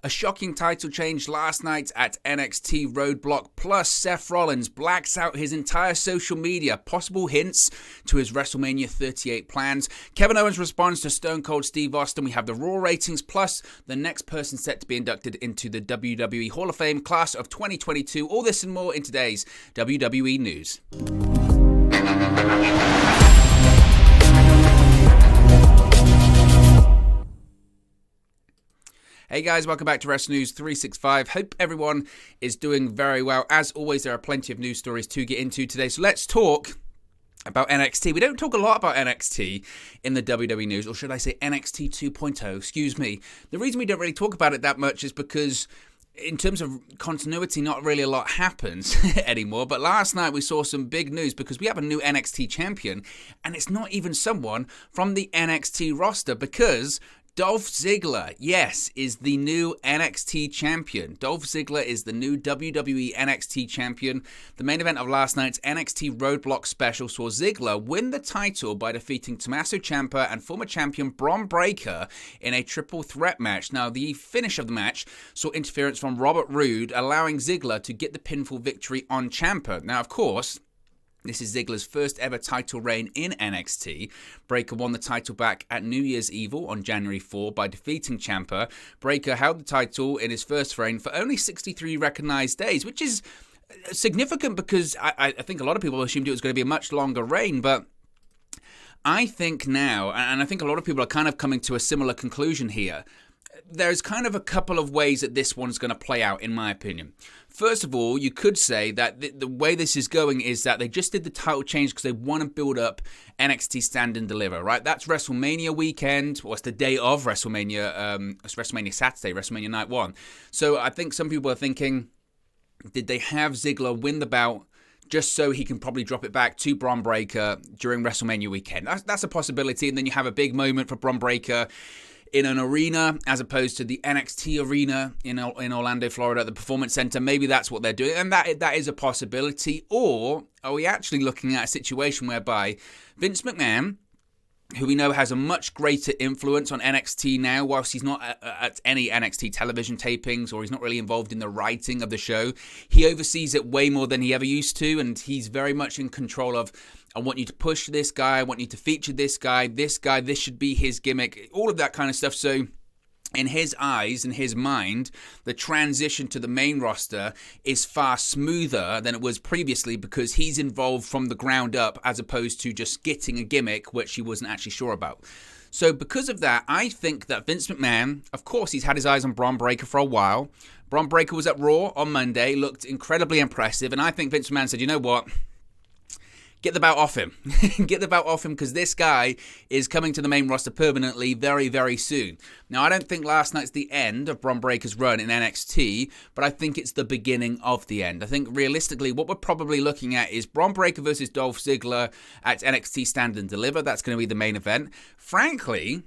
A shocking title change last night at NXT Roadblock, plus Seth Rollins blacks out his entire social media, possible hints to his WrestleMania 38 plans. Kevin Owens responds to Stone Cold Steve Austin. We have the Raw ratings, plus the next person set to be inducted into the WWE Hall of Fame class of 2022. All this and more in today's WWE News. Hey guys, welcome back to Wrestle News 365. Hope everyone is doing very well. As always, there are plenty of news stories to get into today. So let's talk about NXT. We don't talk a lot about NXT in the WWE News, or should I say NXT 2.0, excuse me. The reason we don't really talk about it that much is because in terms of continuity, not really a lot happens anymore. But last night we saw some big news because we have a new NXT champion, and it's not even someone from the NXT roster, because Dolph Ziggler, yes, is the new NXT champion. Dolph Ziggler is the new WWE NXT champion. The main event of last night's NXT Roadblock special saw Ziggler win the title by defeating Tommaso Ciampa and former champion Bron Breakker in a triple threat match. Now, the finish of the match saw interference from Robert Roode, allowing Ziggler to get the pinfall victory on Ciampa. Now, of course, this is Ziggler's first ever title reign in NXT. Breakker won the title back at New Year's Eve on January 4 by defeating Ciampa. Breakker held the title in his first reign for only 63 recognized days, which is significant because I think a lot of people assumed it was going to be a much longer reign, but I think now, and I think a lot of people are kind of coming to a similar conclusion here, there's kind of a couple of ways that this one's going to play out, in my opinion. First of all, you could say that the way this is going is that they just did the title change because they want to build up NXT Stand and Deliver, right? That's WrestleMania weekend. Well, it's the day of WrestleMania. It's WrestleMania Saturday, WrestleMania Night 1. So I think some people are thinking, did they have Ziggler win the bout just so he can probably drop it back to Bron Breakker during WrestleMania weekend? That's a possibility. And then you have a big moment for Bron Breakker in an arena as opposed to the NXT arena in Orlando, Florida at the Performance Center. Maybe that's what they're doing, and that is a possibility. Or are we actually looking at a situation whereby Vince McMahon, who we know has a much greater influence on NXT now, whilst he's not at any NXT television tapings or he's not really involved in the writing of the show, he oversees it way more than he ever used to, and he's very much in control of, I want you to push this guy, I want you to feature this guy, this should be his gimmick, all of that kind of stuff. So in his eyes, in his mind, the transition to the main roster is far smoother than it was previously because he's involved from the ground up as opposed to just getting a gimmick which he wasn't actually sure about. So because of that, I think that Vince McMahon, of course, he's had his eyes on Bron Breakker for a while. Bron Breakker was at Raw on Monday, looked incredibly impressive, and I think Vince McMahon said, you know what? Get the belt off him. Get the belt off him because this guy is coming to the main roster permanently very, very soon. Now, I don't think last night's the end of Bron Breakker's run in NXT, but I think it's the beginning of the end. I think realistically, what we're probably looking at is Bron Breakker versus Dolph Ziggler at NXT Stand and Deliver. That's going to be the main event. Frankly,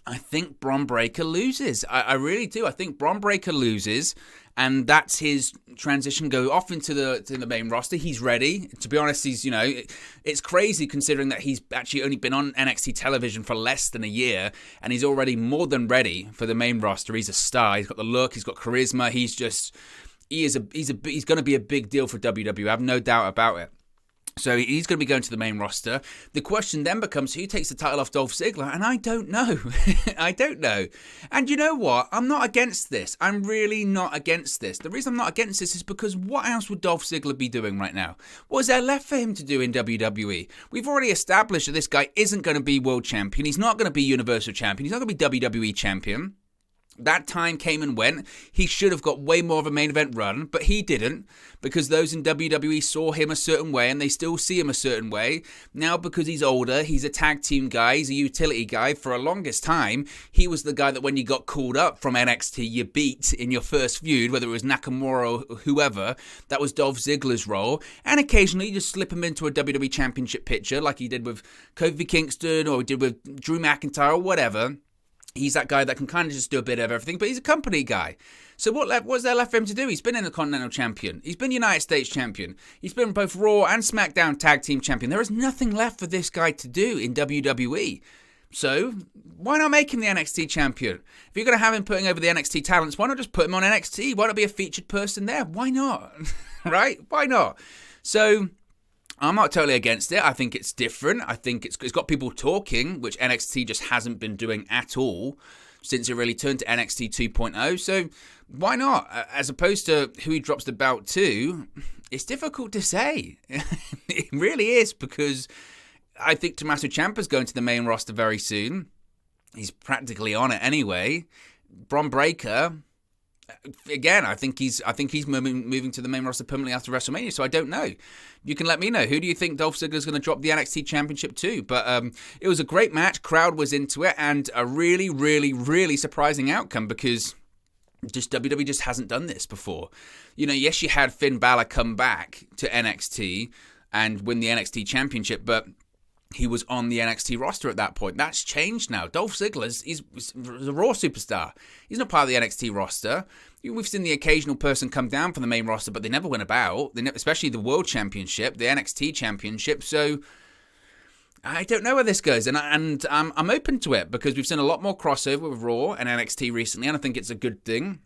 I think Bron Breakker loses. I really do. I think Bron Breakker loses, and that's his transition, go off into the main roster. He's ready. To be honest, it's crazy considering that he's actually only been on NXT television for less than a year, and he's already more than ready for the main roster. He's a star. He's got the look. He's got charisma. He's going to be a big deal for WWE. I have no doubt about it. So he's going to be going to the main roster. The question then becomes, who takes the title off Dolph Ziggler? And I don't know. I don't know. And you know what? I'm not against this. I'm really not against this. The reason I'm not against this is because what else would Dolph Ziggler be doing right now? What is there left for him to do in WWE? We've already established that this guy isn't going to be world champion. He's not going to be universal champion. He's not going to be WWE champion. That time came and went. He should have got way more of a main event run, but he didn't because those in WWE saw him a certain way and they still see him a certain way. Now, because he's older, he's a tag team guy, he's a utility guy. For a longest time, he was the guy that when you got called up from NXT, you beat in your first feud, whether it was Nakamura or whoever. That was Dolph Ziggler's role. And occasionally, you just slip him into a WWE Championship picture like he did with Kofi Kingston or he did with Drew McIntyre or whatever. He's that guy that can kind of just do a bit of everything, but he's a company guy. So what's there left for him to do? He's been in the Continental Champion. He's been United States Champion. He's been both Raw and SmackDown Tag Team Champion. There is nothing left for this guy to do in WWE. So why not make him the NXT champion? If you're going to have him putting over the NXT talents, why not just put him on NXT? Why not be a featured person there? Why not? Right? Why not? So I'm not totally against it. I think it's different. I think it's got people talking, which NXT just hasn't been doing at all since it really turned to NXT 2.0. So why not? As opposed to who he drops the belt to, it's difficult to say. It really is, because I think Tommaso Ciampa's going to the main roster very soon. He's practically on it anyway. Bron Breakker, again, I think he's moving to the main roster permanently after WrestleMania. So I don't know. You can let me know. Who do you think Dolph Ziggler is going to drop the NXT Championship to? But it was a great match. Crowd was into it, and a really, really, really surprising outcome, because WWE just hasn't done this before. You know, yes, you had Finn Balor come back to NXT and win the NXT Championship, but he was on the NXT roster at that point. That's changed now. Dolph Ziggler is a Raw superstar. He's not part of the NXT roster. We've seen the occasional person come down from the main roster, but they never went about, especially the World Championship, the NXT Championship. So I don't know where this goes, and I'm open to it, because we've seen a lot more crossover with Raw and NXT recently, and I think it's a good thing.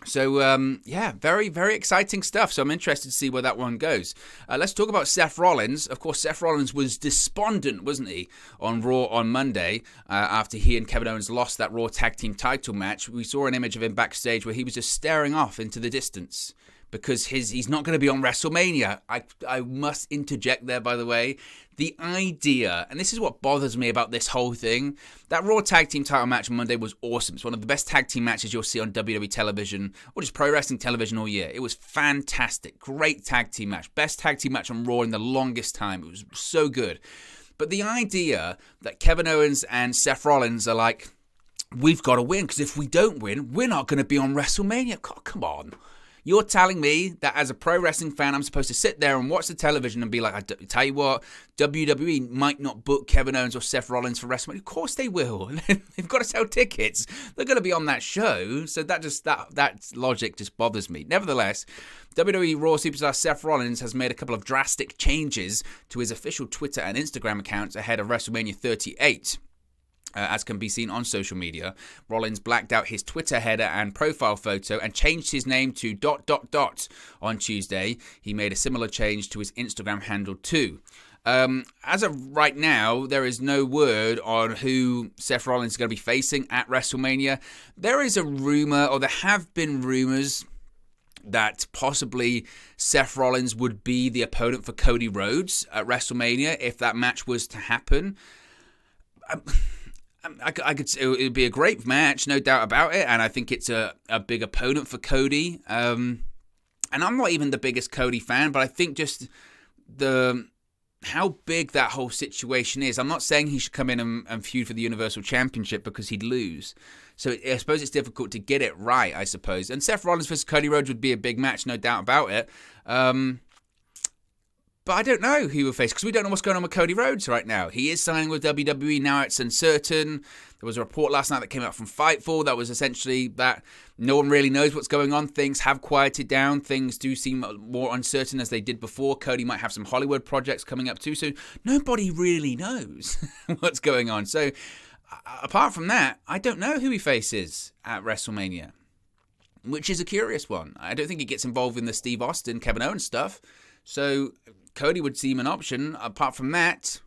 So, yeah, very, very exciting stuff. So I'm interested to see where that one goes. Let's talk about Seth Rollins. Of course, Seth Rollins was despondent, wasn't he, on Raw on Monday after he and Kevin Owens lost that Raw Tag Team title match. We saw an image of him backstage where he was just staring off into the distance, because he's not going to be on WrestleMania. I must interject there, by the way. The idea, and this is what bothers me about this whole thing, that Raw Tag Team title match on Monday was awesome. It's one of the best tag team matches you'll see on WWE television, or just pro wrestling television all year. It was fantastic. Great tag team match. Best tag team match on Raw in the longest time. It was so good. But the idea that Kevin Owens and Seth Rollins are like, we've got to win, because if we don't win, we're not going to be on WrestleMania. God, come on. You're telling me that as a pro wrestling fan, I'm supposed to sit there and watch the television and be like, I tell you what, WWE might not book Kevin Owens or Seth Rollins for WrestleMania. Of course they will. They've got to sell tickets. They're going to be on that show. So that logic just bothers me. Nevertheless, WWE Raw superstar Seth Rollins has made a couple of drastic changes to his official Twitter and Instagram accounts ahead of WrestleMania 38. As can be seen on social media, Rollins blacked out his Twitter header and profile photo and changed his name to ... on Tuesday. He made a similar change to his Instagram handle too. As of right now, there is no word on who Seth Rollins is going to be facing at WrestleMania. There is a rumor, or there have been rumors, that possibly Seth Rollins would be the opponent for Cody Rhodes at WrestleMania if that match was to happen. I could say it would be a great match, no doubt about it, and I think it's a big opponent for Cody. And I'm not even the biggest Cody fan, but I think just how big that whole situation is. I'm not saying he should come in and feud for the Universal Championship, because he'd lose. So I suppose it's difficult to get it right, I suppose. And Seth Rollins versus Cody Rhodes would be a big match, no doubt about it. But I don't know who he will face, because we don't know what's going on with Cody Rhodes right now. He is signing with WWE. Now it's uncertain. There was a report last night that came out from Fightful that was essentially that no one really knows what's going on. Things have quieted down. Things do seem more uncertain as they did before. Cody might have some Hollywood projects coming up too. So nobody really knows what's going on. So apart from that, I don't know who he faces at WrestleMania, which is a curious one. I don't think he gets involved in the Steve Austin, Kevin Owens stuff. So Cody would seem an option. Apart from that,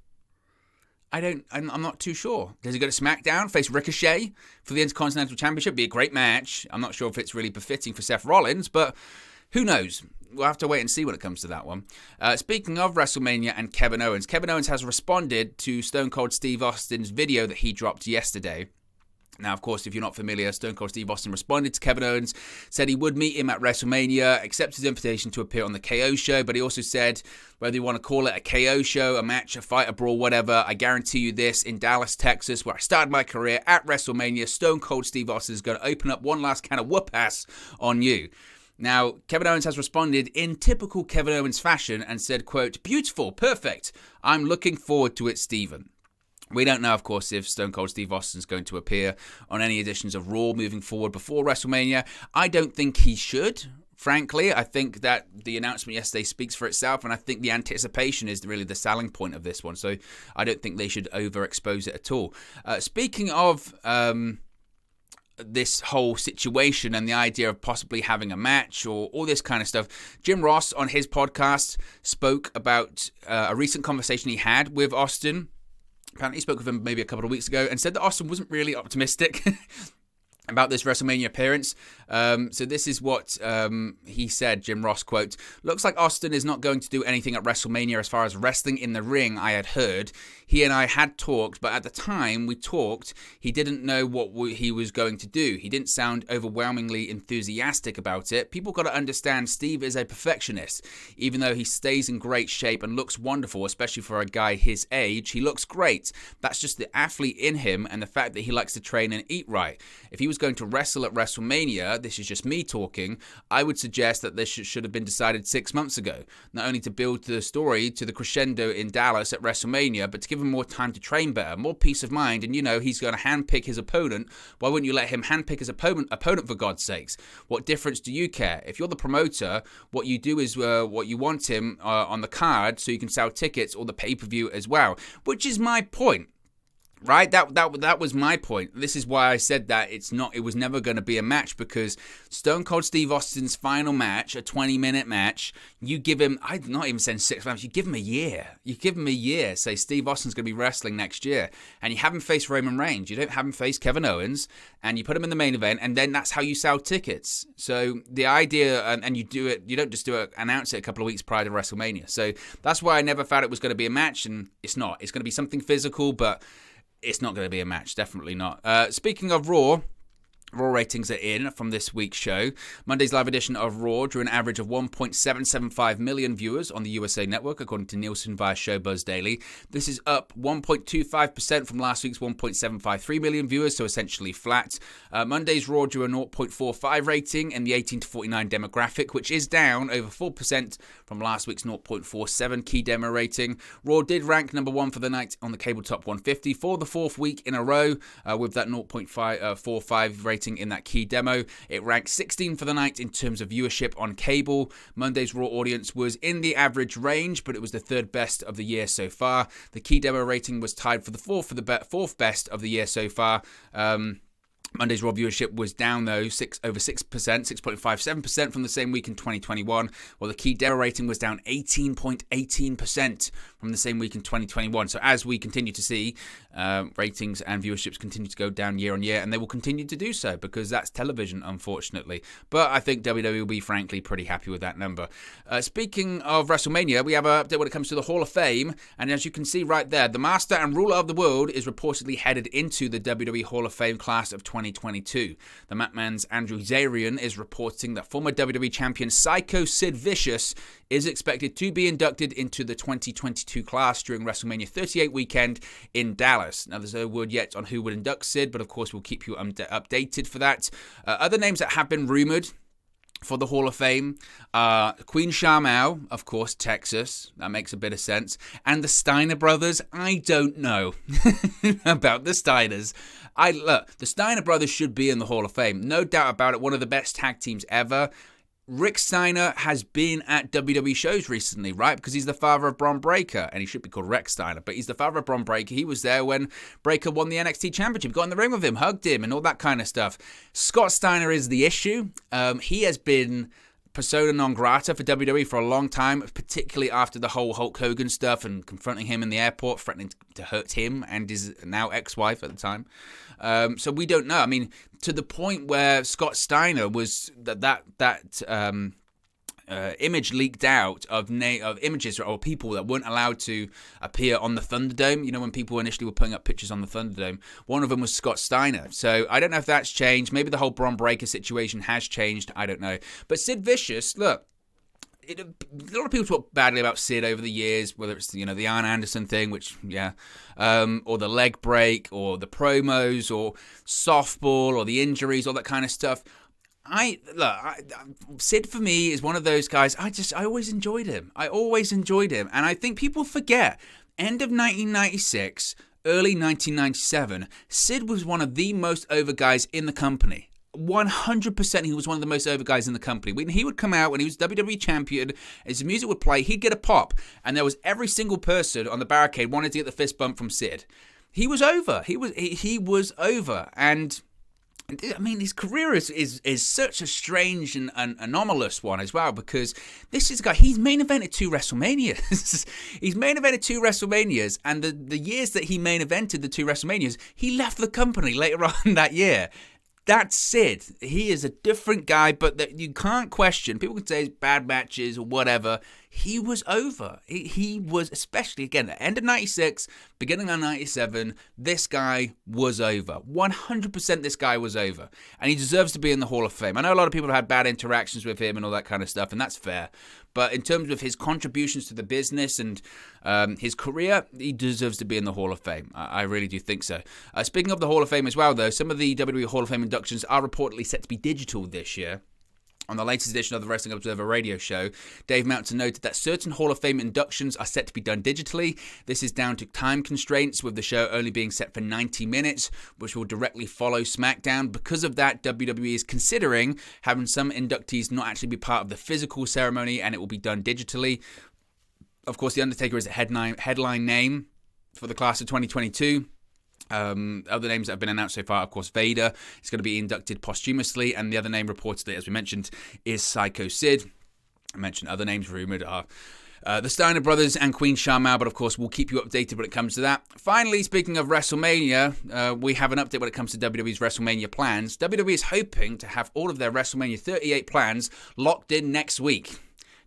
I'm not too sure. Does he go to SmackDown, face Ricochet for the Intercontinental Championship? Be a great match. I'm not sure if it's really befitting for Seth Rollins, but who knows? We'll have to wait and see when it comes to that one. Speaking of WrestleMania and Kevin Owens has responded to Stone Cold Steve Austin's video that he dropped yesterday. Now, of course, if you're not familiar, Stone Cold Steve Austin responded to Kevin Owens, said he would meet him at WrestleMania, accepted his invitation to appear on the KO show, but he also said, whether you want to call it a KO show, a match, a fight, a brawl, whatever, I guarantee you this, in Dallas, Texas, where I started my career, at WrestleMania, Stone Cold Steve Austin is going to open up one last can of whoop-ass on you. Now, Kevin Owens has responded in typical Kevin Owens fashion and said, quote, beautiful, perfect, I'm looking forward to it, Steven. We don't know, of course, if Stone Cold Steve Austin's going to appear on any editions of Raw moving forward before WrestleMania. I don't think he should, frankly. I think that the announcement yesterday speaks for itself, and I think the anticipation is really the selling point of this one. So I don't think they should overexpose it at all. Speaking of this whole situation and the idea of possibly having a match or all this kind of stuff, Jim Ross on his podcast spoke about a recent conversation he had with Austin. Apparently he spoke with him maybe a couple of weeks ago and said that Austin wasn't really optimistic about this WrestleMania appearance. So this is what he said, Jim Ross, quote, "Looks like Austin is not going to do anything at WrestleMania as far as wrestling in the ring, I had heard. He and I had talked, but at the time we talked, he didn't know what he was going to do. He didn't sound overwhelmingly enthusiastic about it. People got to understand Steve is a perfectionist. Even though he stays in great shape and looks wonderful, especially for a guy his age, he looks great. That's just the athlete in him and the fact that he likes to train and eat right. If he was going to wrestle at WrestleMania, this is just me talking, I would suggest that this should have been decided 6 months ago. Not only to build the story to the crescendo in Dallas at WrestleMania, but to give him more time to train better, more peace of mind, and he's going to handpick his opponent. Why wouldn't you let him handpick his opponent for God's sakes? What difference do you care? If you're the promoter, what you do is what you want him on the card so you can sell tickets or the pay-per-view as well, which is my point. Right, that was my point. This is why I said that it was never going to be a match, because Stone Cold Steve Austin's final match, a 20-minute match, you give him, I'd not even saying 6 months, you give him a year. You give him a year. Say Steve Austin's going to be wrestling next year, and you have him face Roman Reigns. You don't have him face Kevin Owens, and you put him in the main event, and then that's how you sell tickets. So the idea, and you do it, you don't just announce it a couple of weeks prior to WrestleMania. So that's why I never thought it was going to be a match, and it's not. It's going to be something physical, but it's not going to be a match. Definitely not. Speaking of Raw ratings are in from this week's show. Monday's live edition of Raw drew an average of 1.775 million viewers on the USA Network, according to Nielsen via Showbuzz Daily. This is up 1.25% from last week's 1.753 million viewers, so essentially flat. Monday's Raw drew a 0.45 rating in the 18 to 49 demographic, which is down over 4% from last week's 0.47 key demo rating. Raw did rank number 1 for the night on the Cable Top 150 for the 4th week in a row, with that 0.45 rating in that key demo. It ranked 16 for the night in terms of viewership on cable. Monday's Raw audience was in the average range, but it was the 3rd best of the year so far. The key demo rating was tied for the 4th best of the year so far. Monday's Raw viewership was down, though, over 6%, 6.57% from the same week in 2021, while the key demo rating was down 18.18% from the same week in 2021. So as we continue to see, ratings and viewerships continue to go down year on year, and they will continue to do so because that's television, unfortunately. But I think WWE will be, frankly, pretty happy with that number. Speaking of WrestleMania, we have an update when it comes to the Hall of Fame, and as you can see right there, the Master and Ruler of the World is reportedly headed into the WWE Hall of Fame class of 2022. The Matman's Andrew Zarian is reporting that former WWE champion Psycho Sid Vicious is expected to be inducted into the 2022 class during WrestleMania 38 weekend in Dallas. Now, there's no word yet on who would induct Sid, but of course we'll keep you updated for that. Other names that have been rumored for the Hall of Fame, Queen Sharmell, of course, Texas. That makes a bit of sense. And the Steiner brothers. I don't know about the Steiners. Look, the Steiner brothers should be in the Hall of Fame. No doubt about it. One of the best tag teams ever. Rick Steiner has been at WWE shows recently, right? Because he's the father of Bron Breakker, and he should be called Rex Steiner, but he's the father of Bron Breakker. He was there when Breakker won the NXT Championship, got in the ring with him, hugged him, and all that kind of stuff. Scott Steiner is the issue. He has been persona non grata for WWE for a long time, particularly after the whole Hulk Hogan stuff and confronting him in the airport, threatening to hurt him and his now ex-wife at the time. So we don't know. I mean, to the point where Scott Steiner was that image leaked out of images or people that weren't allowed to appear on the Thunderdome. You know, when people initially were putting up pictures on the Thunderdome, one of them was Scott Steiner. So I don't know if that's changed. Maybe the whole Bron Breakker situation has changed. I don't know. But Sid Vicious, look, a lot of people talk badly about Sid over the years, whether it's the Arn Anderson thing, which or the leg break, or the promos, or softball, or the injuries, all that kind of stuff. Sid for me is one of those guys. I always enjoyed him. And I think people forget. End of 1996, early 1997, Sid was one of the most over guys in the company. 100% he was one of the most over guys in the company. When he would come out, when he was WWE champion, his music would play, he'd get a pop. And there was every single person on the barricade wanted to get the fist bump from Sid. He was over. He was over. And I mean, his career is such a strange and anomalous one as well, because this is a guy, he's main evented 2 WrestleManias. He's main evented 2 WrestleManias, and the years that he main evented the 2 WrestleManias, he left the company later on that year. That's Sid. He is a different guy, but you can't question. People can say bad matches or whatever. He was over. He was, especially, again, at the end of 96, beginning of 97, this guy was over. 100% this guy was over. And he deserves to be in the Hall of Fame. I know a lot of people have had bad interactions with him and all that kind of stuff, and that's fair. But in terms of his contributions to the business and his career, he deserves to be in the Hall of Fame. I really do think so. Speaking of the Hall of Fame as well, though, some of the WWE Hall of Fame inductions are reportedly set to be digital this year. On the latest edition of the Wrestling Observer radio show, Dave Meltzer noted that certain Hall of Fame inductions are set to be done digitally. This is down to time constraints, with the show only being set for 90 minutes, which will directly follow SmackDown. Because of that, WWE is considering having some inductees not actually be part of the physical ceremony, and it will be done digitally. Of course, The Undertaker is a headline name for the class of 2022. Other names that have been announced so far, of course, Vader is going to be inducted posthumously, and the other name reportedly, as we mentioned, is Psycho Sid. I mentioned other names rumored are the Steiner brothers and Queen Sharmell, but of course we'll keep you updated when it comes to that. Finally, speaking of WrestleMania, we have an update when it comes to WWE's WrestleMania plans. WWE is hoping to have all of their WrestleMania 38 plans locked in next week.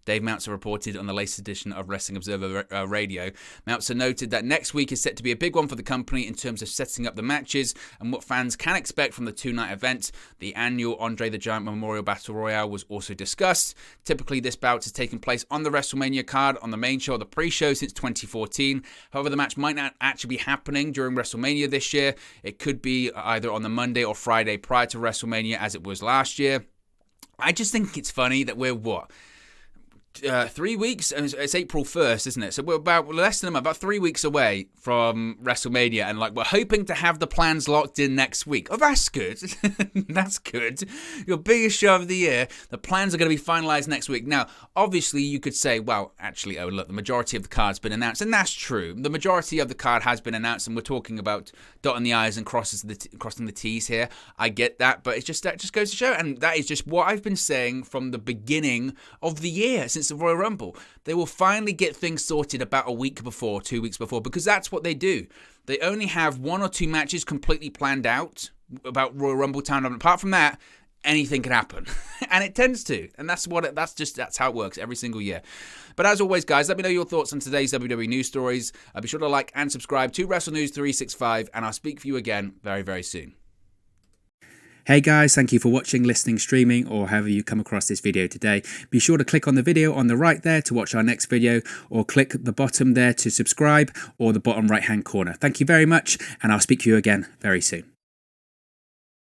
Dave Meltzer reported on the latest edition of Wrestling Observer Radio. Meltzer noted that next week is set to be a big one for the company in terms of setting up the matches and what fans can expect from the 2-night event. The annual Andre the Giant Memorial Battle Royale was also discussed. Typically, this bout has taken place on the WrestleMania card, on the main show or the pre-show since 2014. However, the match might not actually be happening during WrestleMania this year. It could be either on the Monday or Friday prior to WrestleMania, as it was last year. I just think it's funny that we're 3 weeks, and it's April 1st, isn't it? So we're about 3 weeks away from WrestleMania, and we're hoping to have the plans locked in next week. Oh, that's good. That's good. Your biggest show of the year, the plans are going to be finalized next week. Now, obviously, you could say, well, actually, oh, look, the majority of the card's been announced, and that's true. The majority of the card has been announced, and we're talking about dotting the I's and crossing the T's here. I get that, but that just goes to show, and that is just what I've been saying from the beginning of the year, since the Royal Rumble. They will finally get things sorted about a week before, 2 weeks before, because that's what they do. They only have 1 or 2 matches completely planned out about Royal Rumble time. And apart from that, anything can happen. And it tends to. And that's how it works every single year. But as always, guys, let me know your thoughts on today's WWE news stories. Be sure to like and subscribe to Wrestle News 365, and I'll speak for you again very, very soon. Hey guys, thank you for watching, listening, streaming, or however you come across this video today. Be sure to click on the video on the right there to watch our next video, or click the bottom there to subscribe, or the bottom right hand corner. Thank you very much, and I'll speak to you again very soon.